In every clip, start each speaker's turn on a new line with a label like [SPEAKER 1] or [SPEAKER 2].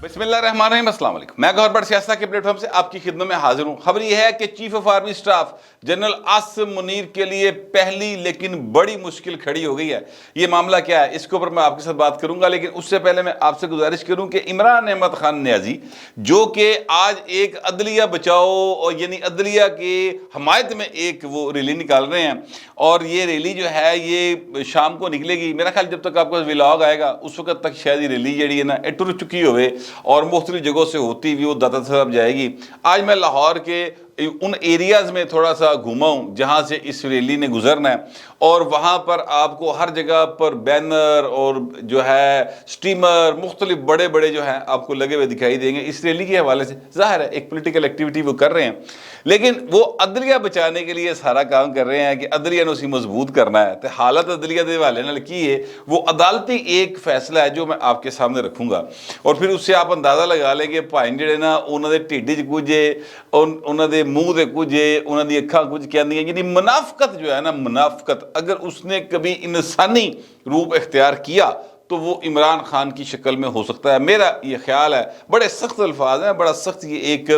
[SPEAKER 1] بسم اللہ الرحمن الرحیم، السلام علیکم۔ میں گوہر بٹ سیاست کے پلیٹ فارم سے آپ کی خدمت میں حاضر ہوں۔ خبر یہ ہے کہ chief of army staff general Asim Munir کے لیے پہلی لیکن بڑی مشکل کھڑی ہو گئی ہے۔ یہ معاملہ کیا ہے اس کے اوپر میں آپ کے ساتھ بات کروں گا، لیکن اس سے پہلے میں آپ سے گزارش کروں کہ عمران احمد خان نیازی جو کہ آج ایک عدلیہ بچاؤ یعنی عدلیہ کی حمایت میں ایک وہ ریلی نکال رہے ہیں، اور یہ ریلی جو ہے یہ شام کو نکلے گی۔ میرا خیال جب تک آپ کا ولاگ آئے گا اس وقت تک شاید یہ ریلی جڑی ہے نا ٹر چکی ہوئے اور مختلف جگہوں سے ہوتی ہوئی وہ داتا صاحب جائے گی۔ آج میں لاہور کے ان ایریاز میں تھوڑا سا گھوما ہوں جہاں سے اس ریلی نے گزرنا ہے، اور وہاں پر آپ کو ہر جگہ پر بینر اور جو ہے سٹیمر مختلف بڑے بڑے جو ہیں آپ کو لگے ہوئے دکھائی دیں گے۔ اس ریلی کے حوالے سے ظاہر ہے ایک پولیٹیکل ایکٹیویٹی وہ کر رہے ہیں، لیکن وہ عدلیہ بچانے کے لیے سارا کام کر رہے ہیں کہ عدلیہ نے اسی مضبوط کرنا ہے۔ تو حالت عدلیہ دے والے نے کی ہے وہ عدالتی ایک فیصلہ ہے جو میں آپ کے سامنے رکھوں گا، اور پھر اس سے آپ اندازہ لگا لیں کہ بھائی جڑے نا انہوں نے ٹھڈ چ کچھ انہوں نے منہ دے کچھ انہوں نے اکھاں کچھ کہندیاں، یعنی منافقت جو ہے نا منافقت اگر اس نے کبھی انسانی روپ اختیار کیا تو وہ عمران خان کی شکل میں ہو سکتا ہے۔ میرا یہ خیال ہے، بڑے سخت الفاظ ہیں، بڑا سخت یہ ایک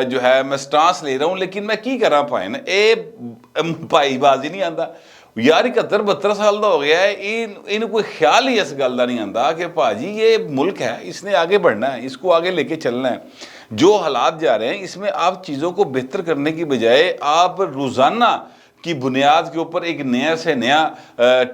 [SPEAKER 1] جو ہے میں سٹانس لے رہا ہوں، لیکن میں کی کراں پائے نا اے بھائی بازی نہیں آندا یار 71-72 سال دا ہو گیا ہے، ان کوئی خیال ہی اس گل دا نہیں آندا کہ پاجی یہ ملک ہے، اس نے آگے بڑھنا ہے، اس کو آگے لے کے چلنا ہے۔ جو حالات جا رہے ہیں اس میں آپ چیزوں کو بہتر کرنے کی بجائے آپ روزانہ کی بنیاد کے اوپر ایک نیا سے نیا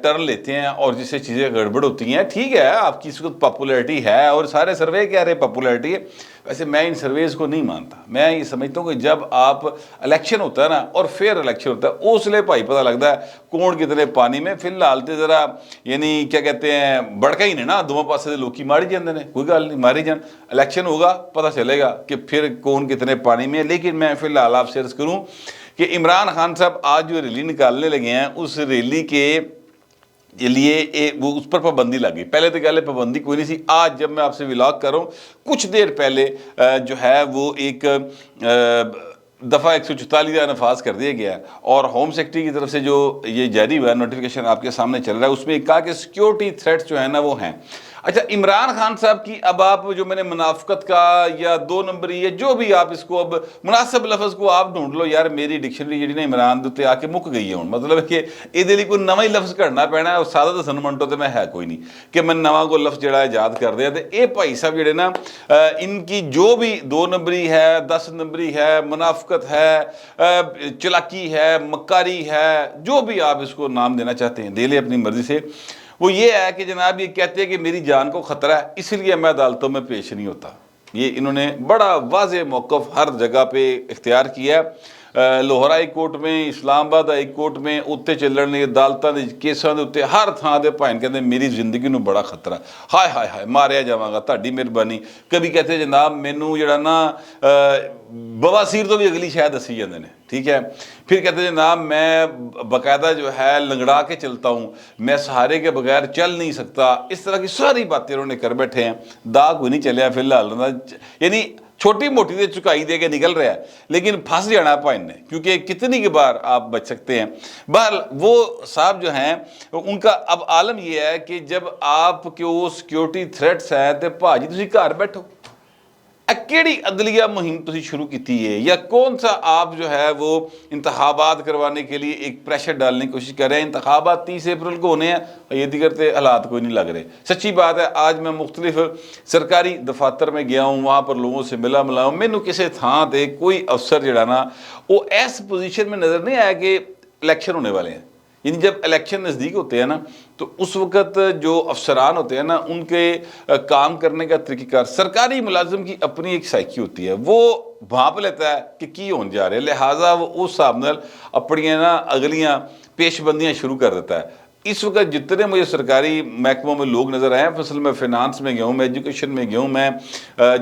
[SPEAKER 1] ٹرن لیتے ہیں اور جس سے چیزیں گڑبڑ ہوتی ہیں۔ ٹھیک ہے آپ کی اس وقت پاپولیرٹی ہے اور سارے سروے کہہ رہے پاپولیرٹی ہے، ویسے میں ان سرویز کو نہیں مانتا۔ میں یہ سمجھتا ہوں کہ جب آپ الیکشن ہوتا ہے نا اور فیئر الیکشن ہوتا ہے اس لیے بھائی پتہ لگتا ہے کون کتنے پانی میں۔ فی الحال تو ذرا یعنی کیا کہتے ہیں بڑکا ہی نہیں نا دونوں پاسے لوکی ماری جاندے نے، کوئی گل نہیں ماری جان، الیکشن ہوگا پتہ چلے گا کہ پھر کون کتنے پانی میں۔ لیکن میں فی الحال آپ سے عرض کروں کہ عمران خان صاحب آج جو ریلی نکالنے لگے ہیں اس ریلی کے لیے وہ اس پر پابندی لگ گئی۔ پہلے تو گل پابندی کوئی نہیں سی، آج جب میں آپ سے ولاگ کر رہا ہوں کچھ دیر پہلے جو ہے وہ ایک دفعہ 144 کا نفاذ کر دیا گیا ہے، اور ہوم سیکرٹری کی طرف سے جو یہ جاری ہوا ہے نوٹیفیکیشن آپ کے سامنے چل رہا ہے، اس میں کہا کہ سیکیورٹی تھریٹس جو ہیں نا وہ ہیں۔ اچھا عمران خان صاحب کی اب آپ جو میں نے منافقت کا یا دو نمبری یا جو بھی آپ اس کو اب مناسب لفظ کو آپ ڈھونڈ لو، یار میری ڈکشنری جی نے عمران دے آ کے مک گئی ہے ہوں، مطلب کہ یہ لیے کوئی نواں ہی لفظ کرنا پینا ہے، سادہ تو سنمنٹو تو میں ہے کوئی نہیں کہ میں نواں کو لفظ جڑا ایجاد کر دیا۔ تو یہ بھائی صاحب جڑے نا ان کی جو بھی 2 نمبری ہے 10 نمبری ہے منافقت ہے چلاکی ہے مکاری ہے، جو بھی آپ اس کو نام دینا چاہتے ہیں دے لیں اپنی مرضی سے، وہ یہ ہے کہ جناب یہ کہتے ہیں کہ میری جان کو خطرہ ہے اس لیے میں عدالتوں میں پیش نہیں ہوتا۔ یہ انہوں نے بڑا واضح موقف ہر جگہ پہ اختیار کیا ہے۔ لاہور ہائی کورٹ میں، اسلام آباد ہائی کورٹ میں، اتنے چلن عدالتوں کے کیسوں کے اتنے ہر تھان سے بھائی کہتے میری زندگی نو بڑا خطرہ، ہائے ہائے ہائے ماریا جاواں گا تہاڈی مہربانی۔ کبھی کہتے جناب مینوں جڑا نا بواسیر تو بھی اگلی شاید دسی جاندے نے، ٹھیک ہے۔ پھر کہتے جناب میں باقاعدہ جو ہے لنگڑا کے چلتا ہوں، میں سہارے کے بغیر چل نہیں سکتا، اس طرح کی ساری باتیں انہوں نے کر بیٹھے ہیں۔ دا کوئی نہیں چلیا فی الحال، یعنی چھوٹی موٹی دے چکائی دے کے نکل رہا ہے، لیکن پھنس جانا پائن نے، کیونکہ کتنی کی بار آپ بچ سکتے ہیں۔ بہرحال وہ صاحب جو ہیں ان کا اب عالم یہ ہے کہ جب آپ کے وہ سیکیورٹی تھریٹس ہیں تو بھاجی تسی گھر بیٹھو، کیڑی عدلیہ مہم تسی شروع کیتی ہے، یا کون سا آپ جو ہے وہ انتخابات کروانے کے لیے ایک پریشر ڈالنے کی کوشش کر رہے ہیں۔ انتخابات 30 اپریل کو ہونے ہیں، یہ دیگر تے حالات کوئی نہیں لگ رہے۔ سچی بات ہے آج میں مختلف سرکاری دفاتر میں گیا ہوں، وہاں پر لوگوں سے ملا ہوں، مینوں کسی تھان تے کوئی افسر جڑا نا وہ ایس پوزیشن میں نظر نہیں آیا کہ الیکشن ہونے والے ہیں۔ یعنی جب الیکشن نزدیک ہوتے ہیں نا تو اس وقت جو افسران ہوتے ہیں نا ان کے کام کرنے کا طریقہ کار، سرکاری ملازم کی اپنی ایک سائیکی ہوتی ہے، وہ بھانپ لیتا ہے کہ کی ہون جا رہے ہیں، لہٰذا وہ اس حساب نال اپنی نا اگلیاں پیش بندیاں شروع کر دیتا ہے۔ اس وقت جتنے مجھے سرکاری محکموں میں لوگ نظر آئے ہیں، فصل میں فینانس میں گیا ہوں، میں ایجوکیشن میں گیا ہوں، میں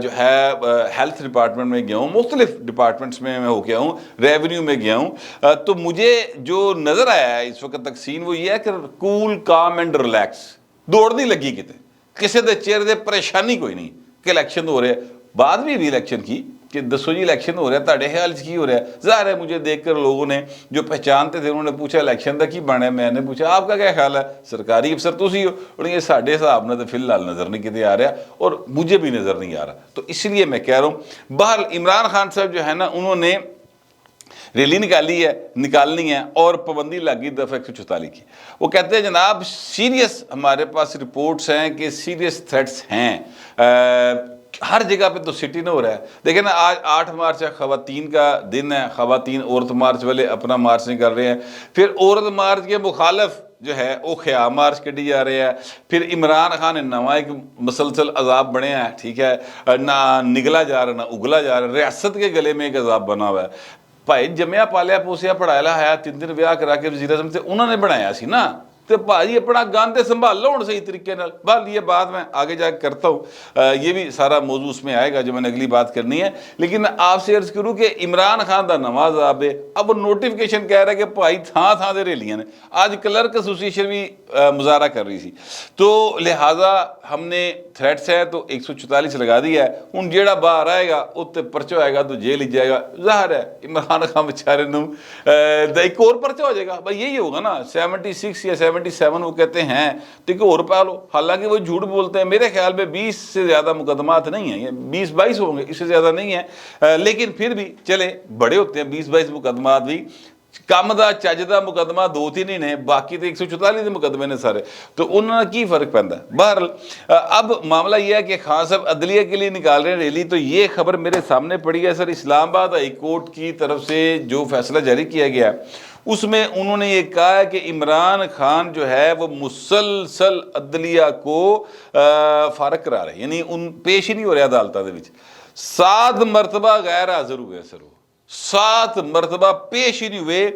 [SPEAKER 1] جو ہے ہیلتھ ڈپارٹمنٹ میں گیا ہوں، مختلف ڈپارٹمنٹس میں ہو گیا ہوں، ریونیو میں گیا ہوں، تو مجھے جو نظر آیا ہے اس وقت تک سین وہ یہ ہے کہ کول کام اینڈ ریلیکس، دوڑ نہیں لگی کتے، کسی دے چہرے دے پریشانی کوئی نہیں کہ الیکشن ہو رہے، بعد بھی الیکشن کی کہ دسو جی الیکشن ہو رہا ہے تاڑے خیال کی ہو رہا ہے. ظاہر ہے مجھے دیکھ کر لوگوں نے جو پہچانتے تھے انہوں نے پوچھا الیکشن کا کی بنا ہے, میں نے پوچھا آپ کا کیا خیال ہے, سرکاری افسر تسی ہو, اور یہ ساڈے حساب نے تو فی الحال نظر نہیں کتے آ رہا اور مجھے بھی نظر نہیں آ رہا. تو اس لیے میں کہہ رہا ہوں بہرحال عمران خان صاحب جو ہے نا انہوں نے ریلی نکالنی ہے اور پابندی لگی دفعہ 144 کی. وہ کہتے ہیں جناب سیریس ہمارے پاس رپورٹس ہیں کہ سیریس تھریٹس ہیں, ہر جگہ پہ تو سٹی نہ ہو رہا ہے. دیکھیں نا آج 8 مارچ ہے, خواتین کا دن ہے, خواتین عورت مارچ والے اپنا مارچ نہیں کر رہے ہیں, پھر عورت مارچ کے مخالف جو ہے وہ خیام مارچ کٹی جا رہے ہیں, پھر عمران خان نواں ایک مسلسل عذاب بنے ہیں, ٹھیک ہے, نہ نگلا جا رہا نہ اگلا جا رہا, ریاست کے گلے میں ایک عذاب بنا ہوا ہے. بھائی جمیا پالیا پوسیا پڑھایا ہے 3 ویاہ کرا کے وزیر اعظم سے انہوں نے بنایا سی نا, تو بھائی اپنا گاندے سنبھال لو صحیح طریقے نال. بہرحال یہ بات میں آگے جا کے کرتا ہوں, یہ بھی سارا موضوع اس میں آئے گا جو میں نے اگلی بات کرنی ہے. لیکن میں آپ سے عرض کروں کہ عمران خان دا نواں عذاب ہے. اب نوٹیفیکیشن کہہ رہا ہے کہ بھائی تھان دے ریلیاں نے, آج کلرک ایسوسیشن بھی مظاہرہ کر رہی تھی, تو لہٰذا ہم نے تھریٹس ہے تو 144 لگا دیا ہے. ہوں جیڑا باہر آئے گا اتنے پرچہ آئے گا تو جیل ہی جائے گا. ظاہر ہے عمران خان بیچارے ایک اور پرچہ ہو جائے گا, بھائی یہی ہوگا نا 76 یا 77 وہ کہتے ہیں تو ایک اور پالو. حالانکہ وہ جھوٹ بولتے ہیں, میرے خیال میں 20 سے زیادہ مقدمات نہیں ہیں, 20-22 ہوں گے, اس سے زیادہ نہیں ہیں. لیکن پھر بھی چلے بڑے ہوتے ہیں 20-22 مقدمات بھی, کم دا چجدہ مقدمہ 2-3 ہی نے, باقی تو 144 مقدمے نے سارے, تو انہوں نے کی فرق پہنتا ہے. بہرحال اب معاملہ یہ ہے کہ خان صاحب عدلیہ کے لیے نکال رہے ہیں ریلی, تو یہ خبر میرے سامنے پڑی ہے سر. اسلام آباد ہائی کورٹ کی طرف سے جو فیصلہ جاری کیا گیا ہے اس میں انہوں نے یہ کہا ہے کہ عمران خان جو ہے وہ مسلسل عدلیہ کو فارغ کرا رہے ہیں, یعنی ان پیش ہی نہیں ہو رہے عدالتوں کے وچ. 7 مرتبہ غیر حاضر ہوئے سر, وہ 7 مرتبہ پیش ہی نہیں ہوئے.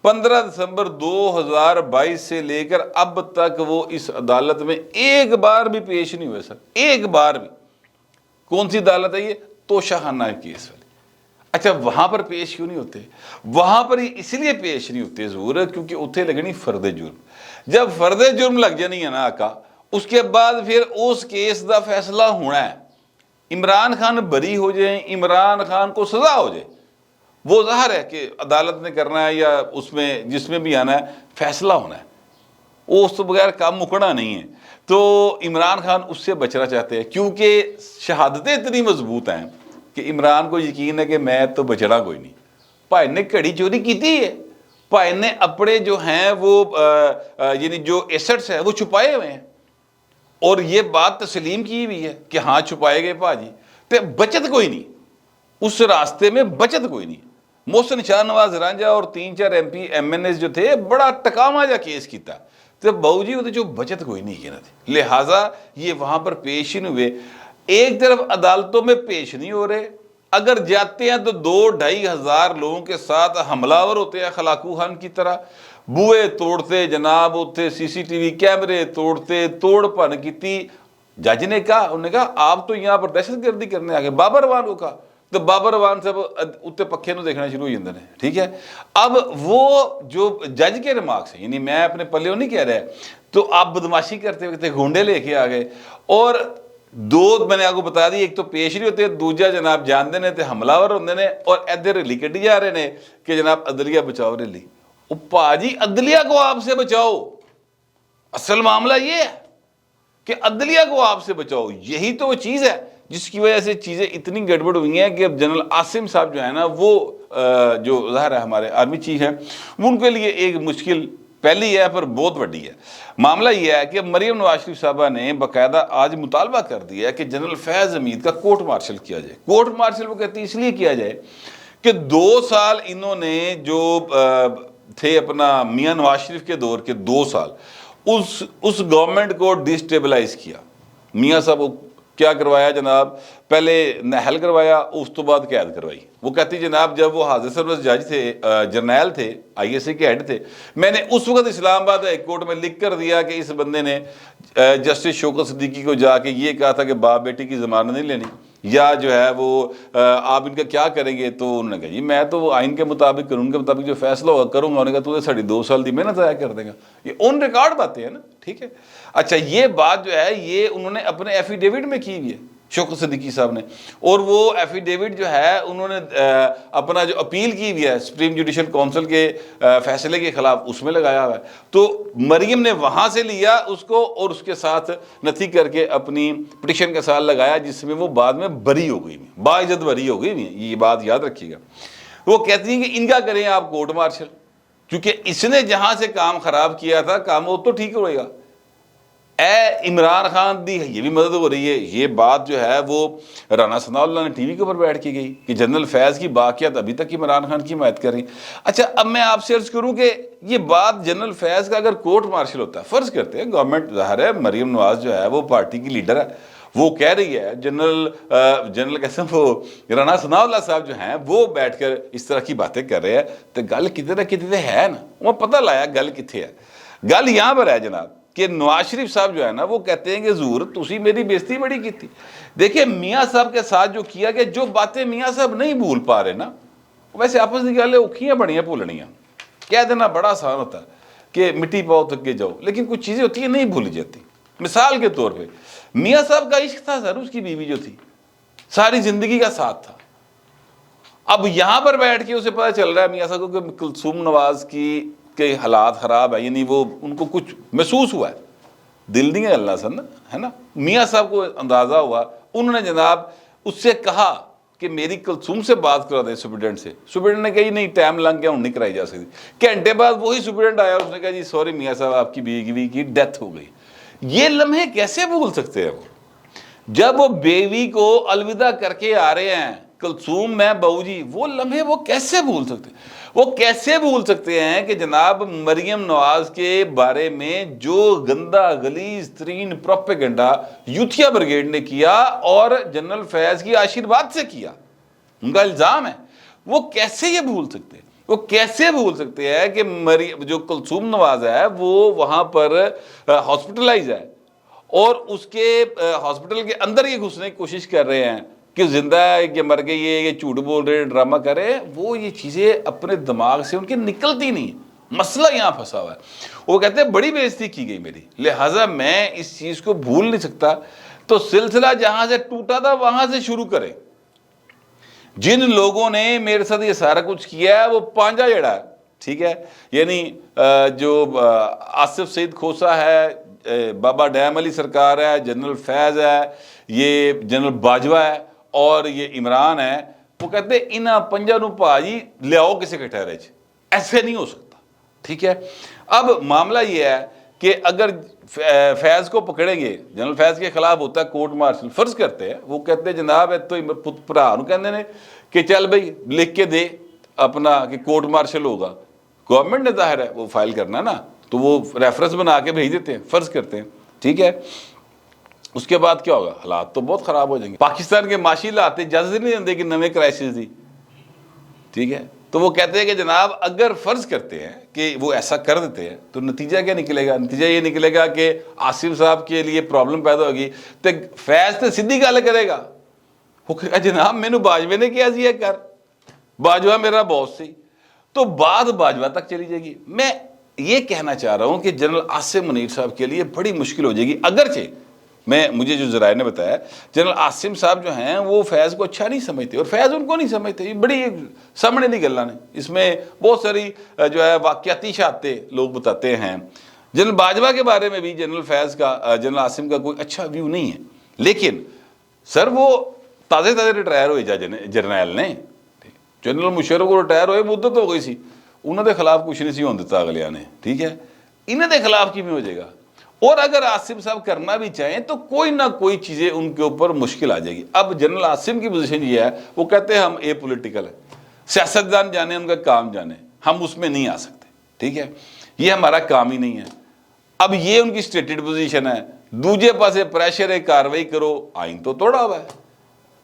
[SPEAKER 1] 15 دسمبر 2022 سے لے کر اب تک وہ اس عدالت میں ایک بار بھی پیش نہیں ہوئے سر, ایک بار بھی. کون سی عدالت ہے یہ؟ توشہ خانہ کیس والی. اچھا وہاں پر پیش کیوں نہیں ہوتے؟ وہاں پر اس لیے پیش نہیں ہوتے ضرور کیونکہ اتنے لگنی فرد جرم. جب فرد جرم لگ جانی ہے نا آقا, اس کے بعد پھر اس کیس دا فیصلہ ہونا ہے. عمران خان بری ہو جائیں, عمران خان کو سزا ہو جائے, وہ ظاہر ہے کہ عدالت نے کرنا ہے یا اس میں جس میں بھی آنا ہے فیصلہ ہونا ہے, وہ اس تو بغیر کام مکڑا نہیں ہے. تو عمران خان اس سے بچنا چاہتے ہیں کیونکہ شہادتیں اتنی مضبوط ہیں کہ عمران کو یقین ہے کہ میں تو بچنا کوئی نہیں. بھائی نے کڑی چوری کی تھی ہے, بھائی نے اپنے جو ہیں وہ یعنی جو ایسٹس ہیں وہ چھپائے ہوئے ہیں, اور یہ بات تسلیم کی ہوئی ہے کہ ہاں چھپائے گئے بھاجی, تو بچت کوئی نہیں, اس راستے میں بچت کوئی نہیں. محسن شاہ نواز رانجھا اور 3-4 M P M N S جو تھے بڑا ٹکاما جا کیس کیتا, تو بہو جی وہ جو بچت کوئی نہیں کہنا تھی, لہٰذا یہ وہاں پر پیش ہی نہیں ہوئے. ایک طرف عدالتوں میں پیش نہیں ہو رہے, اگر جاتے ہیں تو 2-2.5 ہزار لوگوں کے ساتھ حملہ آور ہوتے ہیں خلاقو خان کی طرح, بوئے توڑتے جناب, اتنے CCTV کیمرے توڑتے, توڑ پن کی. جج نے کہا, انہوں نے کہا آپ تو یہاں پر دہشت گردی کرنے آگے. بابر روان کو کہا, تو بابر روان صاحب اتنے پکھے نو دیکھنا شروع ہو جاتے ہیں, ٹھیک ہے. اب وہ جو جج کے ریمارکس ہیں, یعنی میں اپنے پلیوں نہیں کہہ رہا, تو آپ بدماشی کرتے ہوئے گونڈے لے کے آ گئے, اور 2 میں نے آپ کو بتا دی, ایک تو پیش نہیں ہوتے, دوجا جناب جانتے ہیں تو حملہ ور ہوتے ہیں, اور ادھر ریلی کٹی جا رہے ہیں کہ جناب عدلیہ بچاؤ ریلی. او پاجی عدلیہ کو آپ سے بچاؤ, اصل معاملہ یہ ہے کہ عدلیہ کو آپ سے بچاؤ. یہی تو وہ چیز ہے جس کی وجہ سے چیزیں اتنی گڑبڑ ہوئی ہیں کہ اب جنرل عاصم صاحب جو ہے نا وہ جو ظاہر ہے ہمارے آرمی چیف ہیں, وہ ان کے لیے ایک مشکل پہلی ہے پر بہت بڑی ہے. معاملہ یہ ہے کہ مریم نواز شریف صاحبہ نے باقاعدہ آج مطالبہ کر دیا ہے کہ جنرل فیض حمید کا کورٹ مارشل کیا جائے. کورٹ مارشل وہ کہتے ہیں اس لیے کیا جائے کہ 2 سال انہوں نے جو تھے اپنا میاں نواز شریف کے دور کے 2 سال اس گورنمنٹ کو ڈسٹیبلائز کیا. میاں صاحب کیا کروایا جناب, پہلے نہل کروایا, اس تو بعد قید کروائی. وہ کہتی جناب جب وہ حاضر سروس جج تھے, جرنیل تھے, ISA کے ہیڈ تھے, میں نے اس وقت اسلام آباد ہائی کورٹ میں لکھ کر دیا کہ اس بندے نے جسٹس شوکت صدیقی کو جا کے یہ کہا تھا کہ باپ بیٹی کی ضمانت نہیں لینی, یا جو ہے وہ آپ ان کا کیا کریں گے. تو انہوں نے کہا جی میں تو آئین کے مطابق قانون کے مطابق جو فیصلہ ہوگا کروں گا. انہوں نے کہا تو ساڑھی 2 سال دی محنت ضائع کر دے گا. یہ آن ریکارڈ باتیں ہیں نا, ٹھیک ہے. اچھا یہ بات جو ہے یہ انہوں نے اپنے ایفیڈیوٹ میں کی ہوئی ہے. شوکت صدیقی صاحب نے، اور وہ ایفیڈیوٹ جو ہے انہوں نے اپنا جو اپیل کی ہوئی ہے سپریم جوڈیشل کونسل کے فیصلے کے خلاف، اس میں لگایا ہوا ہے. تو مریم نے وہاں سے لیا اس کو اور اس کے ساتھ نتھی کر کے اپنی پٹیشن کے ساتھ لگایا، جس میں وہ بعد میں بری ہو گئی، باعزت بری ہو گئی. یہ بات یاد رکھیے گا. وہ کہتی ہیں کہ ان کا کریں آپ کورٹ مارشل، کیونکہ اس نے جہاں سے کام خراب کیا تھا کام وہ تو ٹھیک ہوئے گا. اے عمران خان دی یہ بھی مدد ہو رہی ہے. یہ بات جو ہے وہ رانا ثناء اللہ نے ٹی وی کے اوپر بیٹھ کے گئی کہ جنرل فیض کی باقیات ابھی تک عمران خان کی حمایت کر رہی. اچھا اب میں آپ سے عرض کروں کہ یہ بات جنرل فیض کا اگر کورٹ مارشل ہوتا ہے، فرض کرتے ہیں گورنمنٹ ظاہر ہے مریم نواز جو ہے وہ پارٹی کی لیڈر ہے، وہ کہہ رہی ہے جنرل کیسے وہ رانا ثناء اللہ صاحب جو ہیں وہ بیٹھ کر اس طرح کی باتیں کر رہے ہیں، تو گل کتنے نہ کتنے ہے نا. وہ پتہ لایا گل کتنے ہے. گل یہاں پر ہے جناب کہ نواز شریف صاحب جو ہے نا وہ کہتے ہیں کہ حضور تسی میری بےزتی بڑی کی تھی. دیکھیں میاں صاحب کے ساتھ جو کیا کہ جو باتیں میاں صاحب نہیں بھول پا رہے نا، ویسے آپس کی گل اوکھیاں بڑیاں بھولنیاں، کہہ دینا بڑا آسان ہوتا ہے کہ مٹی پاؤ تک کے جاؤ، لیکن کچھ چیزیں ہوتی ہیں نہیں بھولی جاتی. مثال کے طور پہ میاں صاحب کا عشق تھا سر، اس کی بیوی جو تھی ساری زندگی کا ساتھ تھا. اب یہاں پر بیٹھ کے اسے پتہ چل رہا ہے میاں صاحب کو کہ کلثوم نواز کی کے حالات خراب ہے، یعنی وہ ان کو کچھ محسوس ہوا ہے، دل نہیں ہے اللہ سن ہے نا. میاں صاحب کو اندازہ ہوا، انہوں نے جناب اس سے کہا کہ میری کلثوم سے بات کرا دے سپرنٹینڈنٹ سے. سپرنٹینڈنٹ نے کہا نہیں ٹائم لنگ گیا، نہیں کرائی جا سکتی. گھنٹے بعد وہی سپرنٹینڈنٹ آیا اور اس نے کہا جی سوری میاں صاحب آپ کی بیوی کی ڈیتھ ہو گئی. یہ لمحے کیسے بھول سکتے ہیں وہ، جب وہ بیوی کو الوداع کر کے آ رہے ہیں کلثوم میں بہو جی، وہ لمحے وہ کیسے بھول سکتے ہیں؟ وہ کیسے بھول سکتے ہیں کہ جناب مریم نواز کے بارے میں جو گندا غلیظ ترین پروپیگنڈا یوتھیا بریگیڈ نے کیا اور جنرل فیض کی آشیرواد سے کیا، ان کا الزام ہے، وہ کیسے یہ بھول سکتے ہیں؟ وہ کیسے بھول سکتے ہیں کہ جو کلثوم نواز ہے وہ وہاں پر ہاسپٹلائز ہے اور اس کے ہاسپٹل کے اندر یہ گھسنے کی کوشش کر رہے ہیں کہ زندہ ہے کہ مر گئی ہے، یہ جھوٹ بول رہے ہیں، ڈرامہ کر رہے ہیں. وہ یہ چیزیں اپنے دماغ سے ان کی نکلتی نہیں. مسئلہ یہاں پھنسا ہوا ہے. وہ کہتے ہیں بڑی بے عزتی کی گئی میری، لہٰذا میں اس چیز کو بھول نہیں سکتا. تو سلسلہ جہاں سے ٹوٹا تھا وہاں سے شروع کریں. جن لوگوں نے میرے ساتھ یہ سارا کچھ کیا ہے وہ پانجا جڑا ہے، ٹھیک ہے، یعنی جو آصف سعید کھوسا ہے، بابا ڈیم علی سرکار ہے، جنرل فیض ہے، یہ جنرل باجوہ ہے اور یہ عمران ہے. وہ کہتے ہیں انہاں پنجا نو بھاجی لیاؤ کسی کے ٹھہرے چ، ایسے نہیں ہو سکتا. ٹھیک ہے. اب معاملہ یہ ہے کہ اگر فیض کو پکڑیں گے، جنرل فیض کے خلاف ہوتا ہے کورٹ مارشل، فرض کرتے ہیں وہ کہتے ہیں جناب تو پرا نو کہندے نے کہ چل بھائی لکھ کے دے اپنا کہ کورٹ مارشل ہوگا. گورنمنٹ نے ظاہر ہے وہ فائل کرنا نا، تو وہ ریفرنس بنا کے بھیج دیتے ہیں، فرض کرتے ہیں. ٹھیک ہے. اس کے بعد کیا ہوگا؟ حالات تو بہت خراب ہو جائیں گے. پاکستان کے معاشی حالات اجازت نہیں دیں کہ نئے کرائسس دی. ٹھیک ہے. تو وہ کہتے ہیں کہ جناب اگر فرض کرتے ہیں کہ وہ ایسا کر دیتے ہیں تو نتیجہ کیا نکلے گا؟ نتیجہ یہ نکلے گا کہ آصف صاحب کے لیے پرابلم پیدا ہوگی. تو فیض تو سیدھی گل کرے گا، وہ کہے گا جناب مینوں باجوے نے کیا جی کر، باجوہ میرا باس سی. تو بات باجوہ تک چلی جائے گی. میں یہ کہنا چاہ رہا ہوں کہ جنرل عاصم منیر صاحب کے لیے بڑی مشکل ہو جائے گی. اگرچہ مجھے جو ذرائع نے بتایا جنرل عاصم صاحب جو ہیں وہ فیض کو اچھا نہیں سمجھتے اور فیض ان کو نہیں سمجھتے. یہ بڑی سامنے نہیں گلاں نے، اس میں بہت ساری جو ہے واقعاتی شہادتیں لوگ بتاتے ہیں. جنرل باجوہ کے بارے میں بھی جنرل فیض کا جنرل عاصم کا کوئی اچھا ویو نہیں ہے. لیکن سر وہ تازے ریٹائر ہوئے جرنیل نے، جنرل مشرف کو ریٹائر ہوئے مدت ہو گئی سی، انہوں دے خلاف کچھ نہیں سی ہون دتا اگلیاں نے. ٹھیک ہے. انہوں دے خلاف کی بھی ہو جائے گا. اور اگر عاصم صاحب کرنا بھی چاہیں تو کوئی نہ کوئی چیزیں ان کے اوپر مشکل آ جائے گی. اب جنرل عاصم کی پوزیشن یہ ہے، وہ کہتے ہیں ہم اے پولیٹیکل ہے، سیاستدان جانے ان کا کام جانے، ہم اس میں نہیں آ سکتے. ٹھیک ہے. یہ ہمارا کام ہی نہیں ہے. اب یہ ان کی اسٹیٹڈ پوزیشن ہے. دوجے پاسے پریشر ہے، کاروائی کرو، آئین تو توڑا ہوا ہے،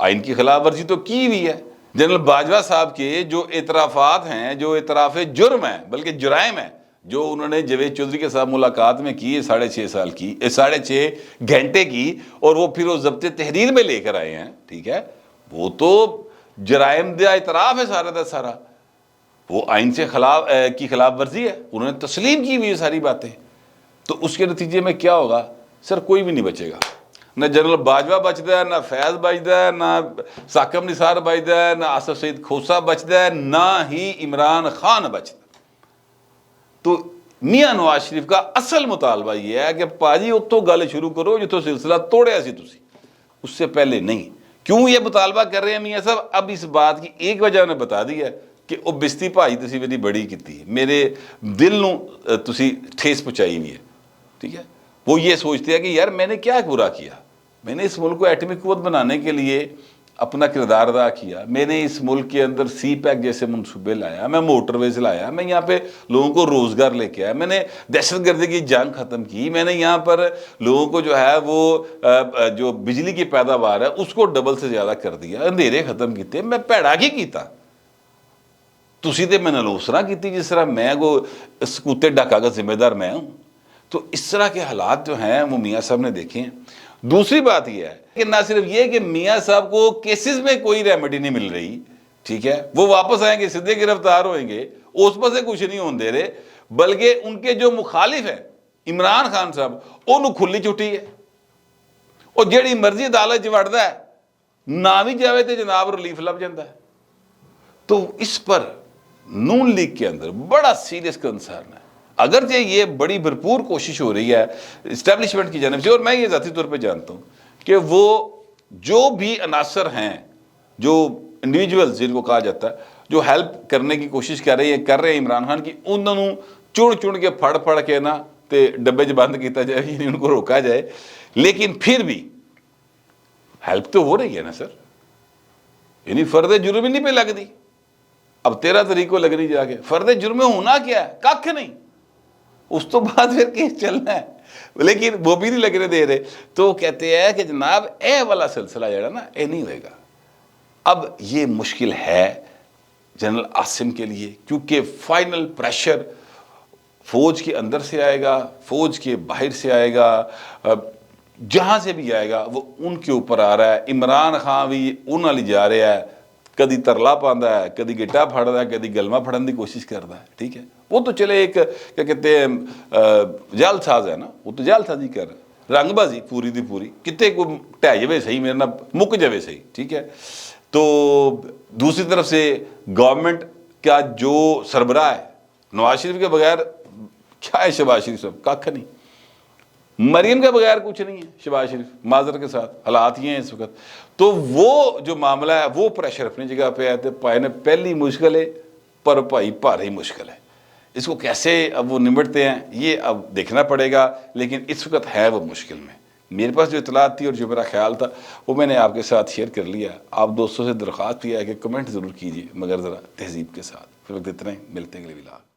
[SPEAKER 1] آئین کی خلاف ورزی تو کی ہوئی ہے. جنرل باجوہ صاحب کے جو اعترافات ہیں، جو اعتراف جرم ہیں بلکہ جرائم ہیں، جو انہوں نے جاوید چودھری کے ساتھ ملاقات میں کی 6.5 سال کی، 6.5 گھنٹے کی، اور وہ پھر وہ ضبط تحریر میں لے کر آئے ہیں. ٹھیک ہے. وہ تو جرائم دا اعتراف ہے سارا دا سارا، وہ آئین سے کی خلاف ورزی ہے. انہوں نے تسلیم کی ہوئی ساری باتیں. تو اس کے نتیجے میں کیا ہوگا؟ سر کوئی بھی نہیں بچے گا. نہ جنرل باجوہ بچتا ہے، نہ فیض بچتا ہے، نہ ثاقب نثار بچتا ہے، نہ آصف سعید کھوسا بچتا ہے، نہ ہی عمران خان بچتا. تو میاں نواز شریف کا اصل مطالبہ یہ ہے کہ پاجی اتو گل شروع کرو جتوں سلسلہ توڑیا سی تسی، اس سے پہلے نہیں. کیوں یہ مطالبہ کر رہے ہیں میاں صاحب؟ اب اس بات کی ایک وجہ انہیں بتا دی ہے کہ وہ بستی بھائی تسی میری بڑی کیتی ہے، میرے دل نو تسی ٹھیس پہنچائی ہوئی ہے. ٹھیک ہے، وہ یہ سوچتے ہیں کہ یار میں نے کیا برا کیا، میں نے اس ملک کو ایٹمی قوت بنانے کے لیے اپنا کردار ادا کیا، میں نے اس ملک کے اندر سی پیک جیسے منصوبے لایا، میں موٹر ویز لایا، میں یہاں پہ لوگوں کو روزگار لے کے آیا، میں نے دہشت گردی کی جنگ ختم کی، میں نے یہاں پر لوگوں کو جو ہے وہ جو بجلی کی پیداوار ہے اس کو ڈبل سے زیادہ کر دیا، اندھیرے ختم کیتے. میں پیڑا کی کیتا، تسی تے میں نے لوسرا کیتی جس طرح میں کو اس کتے ڈاکا کا ذمہ دار میں ہوں. تو اس طرح کے حالات جو ہیں وہ میاں صاحب نے دیکھے ہیں. دوسری بات یہ ہے کہ نہ صرف یہ کہ میاں صاحب کو کیسز میں کوئی ریمیڈی نہیں مل رہی، ٹھیک ہے، وہ واپس آئیں گے سیدھے گرفتار ہوئیں گے، اس پر سے کچھ نہیں ہون دے رہے، بلکہ ان کے جو مخالف ہیں عمران خان صاحب انہوں کھلی چھٹی ہے، اور جیڑی مرضی عدالت وڑدا ہے نہ بھی جاوے تے جناب ریلیف لب جاتا ہے. تو اس پر نون لیگ کے اندر بڑا سیریس کنسرن ہے. اگرچہ یہ بڑی بھرپور کوشش ہو رہی ہے اسٹیبلشمنٹ کی جانب سے، اور میں یہ ذاتی طور پہ جانتا ہوں کہ وہ جو بھی عناصر ہیں، جو انڈیویجولز جن کو کہا جاتا ہے، جو ہیلپ کرنے کی کوشش کر رہے ہیں عمران خان کی، انہوں چن کے پھڑ کے نا تے ڈبے چ بند کیتا جائے، یعنی ان کو روکا جائے. لیکن پھر بھی ہیلپ تو ہو رہی ہے نا سر، یعنی فرد جرم ہی نہیں پہ لگ دی. اب 13 تاریخ کو لگ رہی جا کے، فرد جرم ہونا کیا ہے؟ کھ نہیں، اس تو بعد پھر کیس چلنا ہے، لیکن وہ بھی نہیں لگنے دے رہے. تو کہتے ہیں کہ جناب اے والا سلسلہ جڑا نا اے نہیں ہوئے گا. اب یہ مشکل ہے جنرل عاصم کے لیے، کیونکہ فائنل پریشر فوج کے اندر سے آئے گا، فوج کے باہر سے آئے گا، جہاں سے بھی آئے گا وہ ان کے اوپر آ رہا ہے. عمران خان بھی ان والی جا رہا ہے، کدی ترلا پاندا ہے، کدی گٹا پھڑدا ہے، کدی گلما پھڑن دی کوشش کرتا ہے. ٹھیک ہے، وہ تو چلے ایک کیا کہتے ہیں جال ساز ہے نا، وہ تو جال سازی کر رہا ہے، رنگ بازی پوری دی پوری، کتے کو ٹہ جوے صحیح، میرے نہ مک جوے صحیح. ٹھیک ہے، تو دوسری طرف سے گورنمنٹ کا جو سربراہ ہے نواز شریف کے بغیر کیا ہے شہباز شریف صاحب؟ کھ نہیں. مریم کے بغیر کچھ نہیں ہے شہباز شریف، معذر کے ساتھ حالات یہ ہیں اس وقت. تو وہ جو معاملہ ہے وہ پریشر اپنی جگہ پہ آتے پائے نے پہلی مشکل ہے، پر بھائی بھاری مشکل ہے. اس کو کیسے اب وہ نمٹتے ہیں یہ اب دیکھنا پڑے گا، لیکن اس وقت ہے وہ مشکل میں. میرے پاس جو اطلاعات تھی اور جو میرا خیال تھا وہ میں نے آپ کے ساتھ شیئر کر لیا. آپ دوستوں سے درخواست بھی ہے کہ کمنٹ ضرور کیجیے، مگر ذرا تہذیب کے ساتھ. پھر وقت اتنا ہی، ملتے ہیں اگلے ولاگ.